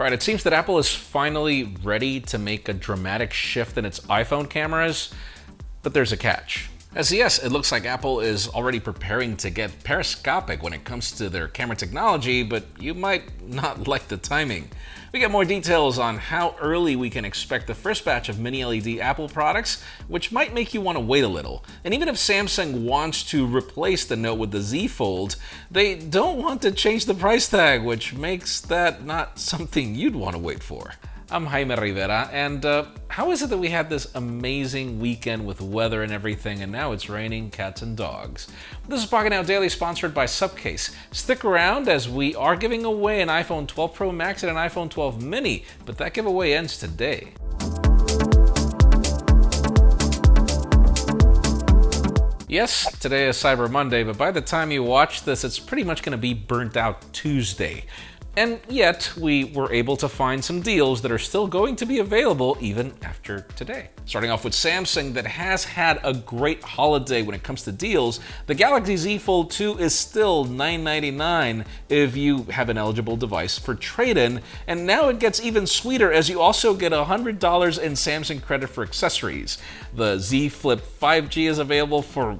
All right, it seems that Apple is finally ready to make a dramatic shift in its iPhone cameras, but there's a catch. As yes, it looks like Apple is already preparing to get periscopic when it comes to their camera technology, but you might not like the timing. We get more details on how early we can expect the first batch of mini-LED Apple products, which might make you want to wait a little. And even if Samsung wants to replace the Note with the Z Fold, they don't want to change the price tag, which makes that not something you'd want to wait for. I'm Jaime Rivera, and how is it that we had this amazing weekend with weather and everything, and now it's raining cats and dogs? This is Pocketnow Daily, sponsored by Subcase. Stick around as we are giving away an iPhone 12 Pro Max and an iPhone 12 mini, but that giveaway ends today. Yes, today is Cyber Monday, but by the time you watch this, it's pretty much going to be Burnt Out Tuesday. And yet, we were able to find some deals that are still going to be available even after today. Starting off with Samsung, that has had a great holiday when it comes to deals. The Galaxy Z Fold 2 is still $999 if you have an eligible device for trade-in, and now it gets even sweeter as you also get $100 in Samsung credit for accessories. The Z Flip 5G is available for,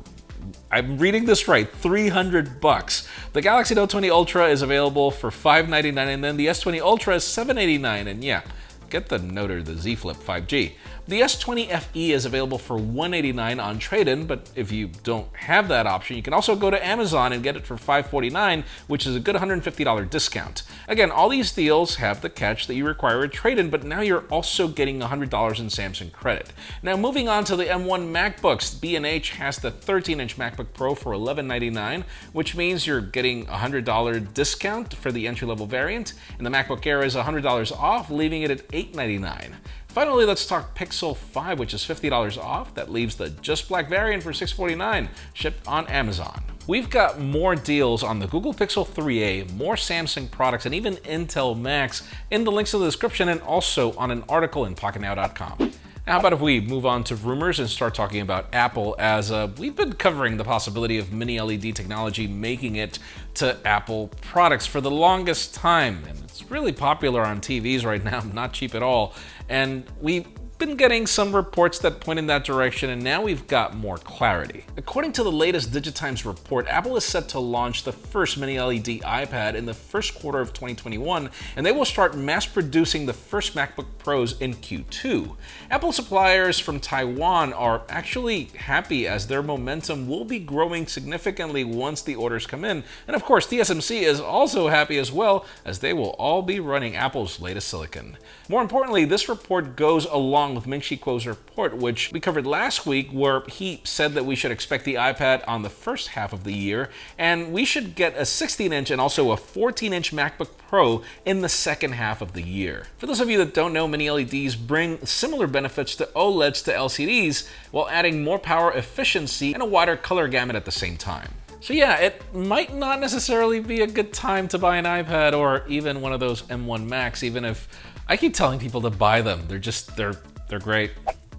I'm reading this right, $300. The Galaxy Note 20 Ultra is available for $599, and then the S20 Ultra is $789, and yeah, get the Note or the Z Flip 5G. The S20 FE is available for $189 on trade-in, but if you don't have that option, you can also go to Amazon and get it for $549, which is a good $150 discount. Again, all these deals have the catch that you require a trade-in, but now you're also getting $100 in Samsung credit. Now, moving on to the M1 MacBooks, B&H has the 13-inch MacBook Pro for $1199, which means you're getting a $100 discount for the entry-level variant, and the MacBook Air is $100 off, leaving it at $899. Finally, let's talk Pixel 5, which is $50 off. That leaves the Just Black variant for $649, shipped on Amazon. We've got more deals on the Google Pixel 3a, more Samsung products, and even Intel Macs in the links in the description, and also on an article in Pocketnow.com. Now, how about if we move on to rumors and start talking about Apple, as we've been covering the possibility of mini-LED technology making it to Apple products for the longest time. And it's really popular on TVs right now, not cheap at all. And we've been getting some reports that point in that direction, and now we've got more clarity. According to the latest Digitimes report, Apple is set to launch the first mini-LED iPad in the first quarter of 2021, and they will start mass producing the first MacBook Pros in Q2. Apple suppliers from Taiwan are actually happy, as their momentum will be growing significantly once the orders come in. And of course, TSMC is also happy as well, as they will all be running Apple's latest silicon. More importantly, this report goes along with Ming-Chi Kuo's report, which we covered last week, where he said that we should expect the iPad on the first half of the year, and we should get a 16-inch and also a 14-inch MacBook Pro in the second half of the year. For those of you that don't know, mini-LEDs bring similar benefits to OLEDs to LCDs, while adding more power efficiency and a wider color gamut at the same time. So yeah, it might not necessarily be a good time to buy an iPad or even one of those M1 Max, even if I keep telling people to buy them. They're great.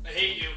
I hate you.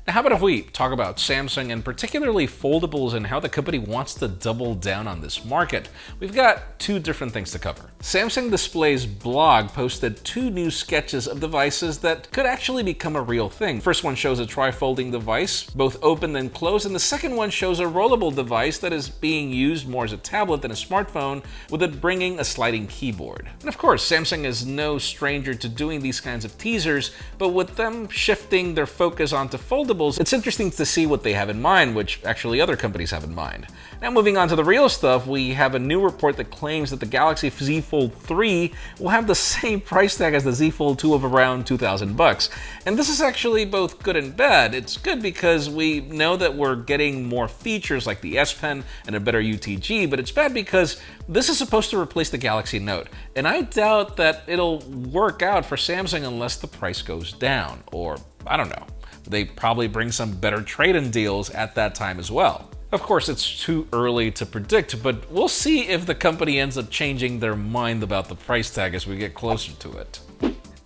Now, how about if we talk about Samsung, and particularly foldables, and how the company wants to double down on this market? We've got two different things to cover. Samsung Display's blog posted two new sketches of devices that could actually become a real thing. The first one shows a tri-folding device, both open and closed, and the second one shows a rollable device that is being used more as a tablet than a smartphone, with it bringing a sliding keyboard. And of course, Samsung is no stranger to doing these kinds of teasers, but with them shifting their focus onto foldables, it's interesting to see what they have in mind, which actually other companies have in mind. Now, moving on to the real stuff, we have a new report that claims that the Galaxy Z Fold 3 will have the same price tag as the Z Fold 2 of around $2,000. And this is actually both good and bad. It's good because we know that we're getting more features like the S Pen and a better UTG, but it's bad because this is supposed to replace the Galaxy Note. And I doubt that it'll work out for Samsung unless the price goes down, or I don't know. They probably bring some better trade-in deals at that time as well. Of course, it's too early to predict, but we'll see if the company ends up changing their mind about the price tag as we get closer to it.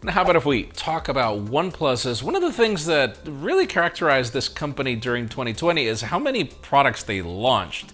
Now, how about if we talk about OnePlus? As one of the things that really characterized this company during 2020 is how many products they launched.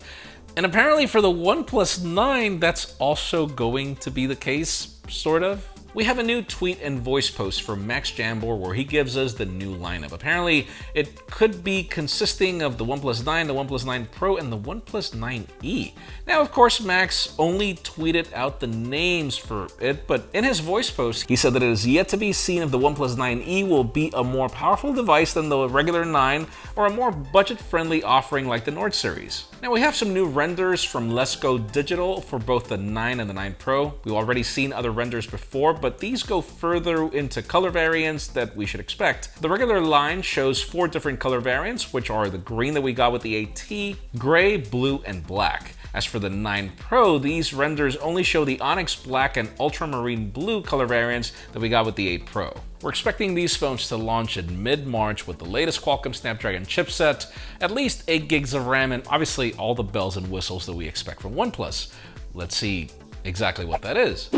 And apparently for the OnePlus 9, that's also going to be the case, sort of. we have a new tweet and voice post from Max Jambor where he gives us the new lineup. Apparently, it could be consisting of the OnePlus 9, the OnePlus 9 Pro, and the OnePlus 9e. Now, of course, Max only tweeted out the names for it, but in his voice post, he said that it is yet to be seen if the OnePlus 9e will be a more powerful device than the regular 9 or a more budget-friendly offering like the Nord series. Now, we have some new renders from Let's Go Digital for both the 9 and the 9 Pro. We've already seen other renders before, but these go further into color variants that we should expect. The regular line shows 4 different color variants, which are the green that we got with the 8T, gray, blue, and black. As for the 9 Pro, these renders only show the Onyx Black and Ultramarine Blue color variants that we got with the 8 Pro. We're expecting these phones to launch in mid-March with the latest Qualcomm Snapdragon chipset, at least 8 gigs of RAM, and obviously all the bells and whistles that we expect from OnePlus. Let's see exactly what that is.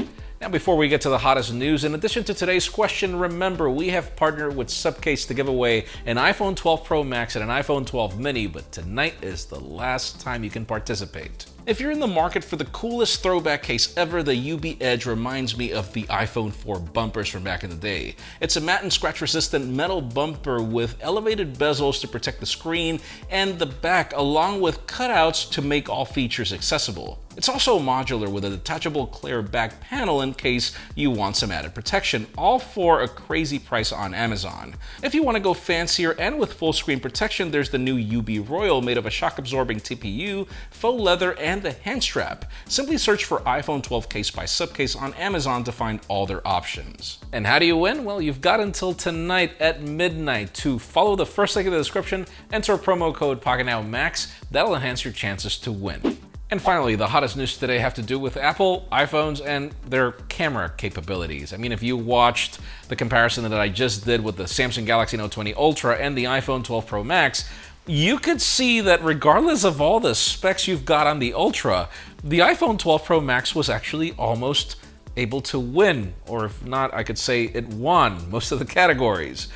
Now, before we get to the hottest news, in addition to today's question, remember we have partnered with Subcase to give away an iPhone 12 Pro Max and an iPhone 12 mini, but tonight is the last time you can participate. If you're in the market for the coolest throwback case ever, the UB Edge reminds me of the iPhone 4 bumpers from back in the day. It's a matte and scratch resistant metal bumper with elevated bezels to protect the screen and the back, along with cutouts to make all features accessible. It's also modular with a detachable clear back panel in case you want some added protection, all for a crazy price on Amazon. If you want to go fancier and with full screen protection, there's the new UB Royal made of a shock absorbing TPU, faux leather, and the hand strap. Simply search for iPhone 12 case by Subcase on Amazon to find all their options. And how do you win? Well, you've got until tonight at midnight to follow the first link in the description, enter promo code PocketNowMax. That'll enhance your chances to win. And finally, the hottest news today have to do with Apple, iPhones, and their camera capabilities. I mean, if you watched the comparison that I just did with the Samsung Galaxy Note 20 Ultra and the iPhone 12 Pro Max, you could see that regardless of all the specs you've got on the Ultra, the iPhone 12 Pro Max was actually almost able to win, or if not, I could say it won most of the categories.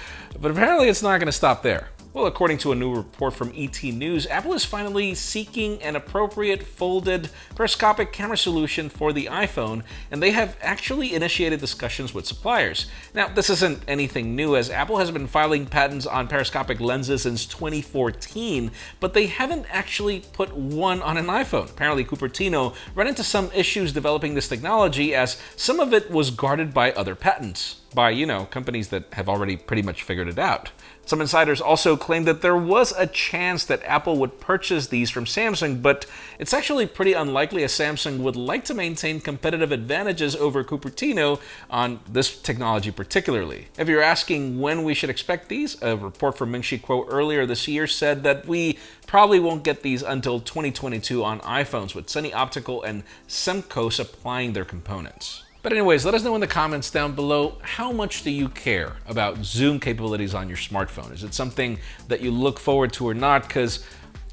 But apparently it's not going to stop there. Well, according to a new report from ET News, Apple is finally seeking an appropriate folded periscopic camera solution for the iPhone, and they have actually initiated discussions with suppliers. Now, this isn't anything new, as Apple has been filing patents on periscopic lenses since 2014, but they haven't actually put one on an iPhone. Apparently, Cupertino ran into some issues developing this technology, as some of it was guarded by other patents, by, companies that have already pretty much figured it out. Some insiders also claimed that there was a chance that Apple would purchase these from Samsung, but it's actually pretty unlikely, as Samsung would like to maintain competitive advantages over Cupertino on this technology particularly. If you're asking when we should expect these, a report from Ming-Chi Kuo earlier this year said that we probably won't get these until 2022 on iPhones, with Sunny Optical and Semco supplying their components. But anyways, let us know in the comments down below, how much do you care about zoom capabilities on your smartphone? Is it something that you look forward to or not? Because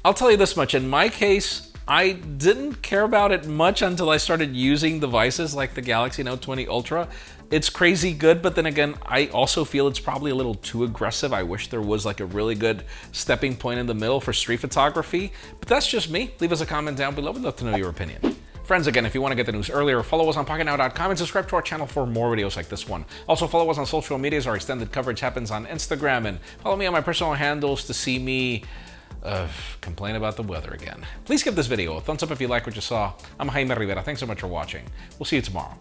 I'll tell you this much, in my case, I didn't care about it much until I started using devices like the Galaxy Note 20 Ultra. It's crazy good, but then again, I also feel it's probably a little too aggressive. I wish there was like a really good stepping point in the middle for street photography, but that's just me. Leave us a comment down below. We'd love to know your opinion. Friends, again, if you want to get the news earlier, follow us on Pocketnow.com and subscribe to our channel for more videos like this one. Also, follow us on social medias. Our extended coverage happens on Instagram, and follow me on my personal handles to see me complain about the weather again. Please give this video a thumbs up if you like what you saw. I'm Jaime Rivera. Thanks so much for watching. We'll see you tomorrow.